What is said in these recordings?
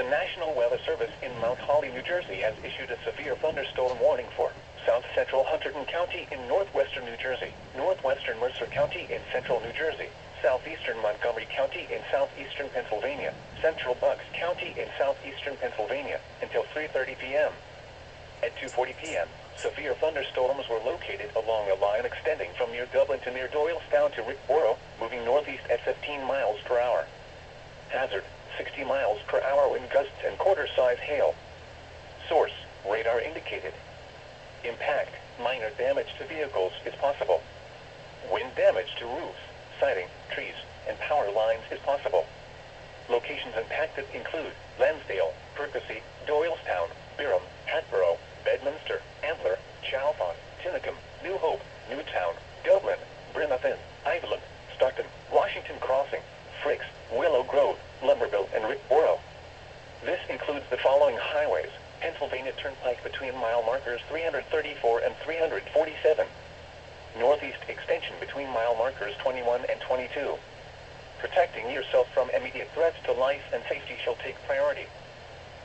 The National Weather Service in Mount Holly, New Jersey has issued a severe thunderstorm warning for south central Hunterdon County in northwestern New Jersey, northwestern Mercer County in central New Jersey, southeastern Montgomery County in southeastern Pennsylvania, central Bucks County in southeastern Pennsylvania until 3:30 p.m. At 2:40 p.m., severe thunderstorms were located along a line extending from near Dublin to near Doylestown to Rickboro, moving northeast at 15 miles per hour. Hazard, 60 miles per hour wind gusts and quarter-size hail. Source, radar indicated. Impact, minor damage to vehicles is possible. Wind damage to roofs, siding, trees, and power lines is possible. Locations impacted include Lansdale, Percy, Doylestown, Byram, Hatboro, Bedminster, Antler, Chalfont, Tinicum, New Hope, Newtown, Dublin, Bremerton, Iveland, Stockton, Washington Crossing, Fricks, Willow Grove, Lumberville, and Rickboro. This includes the following highways: Pennsylvania Turnpike between mile markers 334 and 347. Northeast extension between mile markers 21 and 22. Protecting yourself from immediate threats to life and safety shall take priority.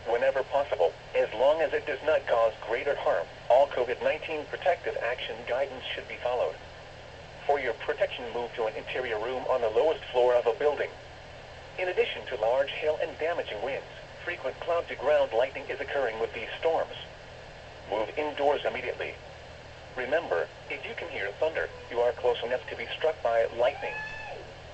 Whenever possible, as long as it does not cause greater harm, all COVID-19 protective action guidance should be followed. For your protection, move to an interior room on the lowest floor of a building. In addition to large hail and damaging winds, frequent cloud-to-ground lightning is occurring with these storms. Move indoors immediately. Remember, if you can hear thunder, you are close enough to be struck by lightning.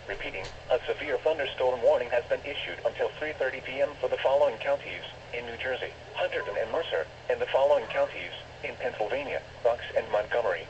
Repeating, a severe thunderstorm warning has been issued until 3:30 p.m. for the following counties in New Jersey, Hunterdon and Mercer, and the following counties in Pennsylvania, Bucks and Montgomery.